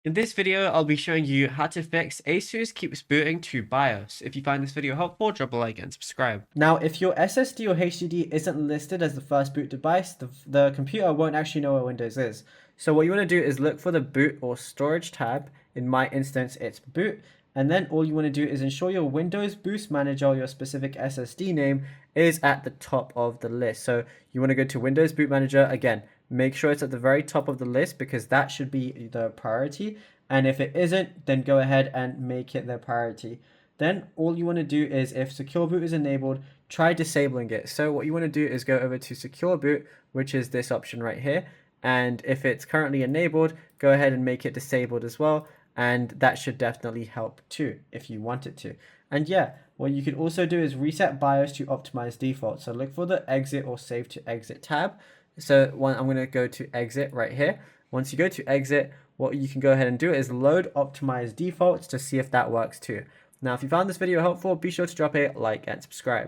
In this video, I'll be showing you how to fix Asus keeps booting to BIOS. If you find this video helpful, drop a like and subscribe. Now, if your SSD or HDD isn't listed as the first boot device, the computer won't actually know where Windows is. So what you want to do is look for the boot or storage tab. In my instance, it's boot. And then all you want to do is ensure your Windows Boost Manager, your specific SSD name, is at the top of the list. So you want to go to Windows Boot Manager. Again, make sure it's at the very top of the list because that should be the priority. And if it isn't, then go ahead and make it the priority. Then all you want to do is, if secure boot is enabled, try disabling it. So what you want to do is go over to secure boot, which is this option right here. And if it's currently enabled, go ahead and make it disabled as well. And that should definitely help too, if you want it to. And yeah, what you can also do is reset BIOS to optimize default. So look for the exit or save to exit tab. So I'm going to go to exit right here. Once you go to exit, what you can go ahead and do is load optimize defaults to see if that works too. Now, if you found this video helpful, be sure to drop a like and subscribe.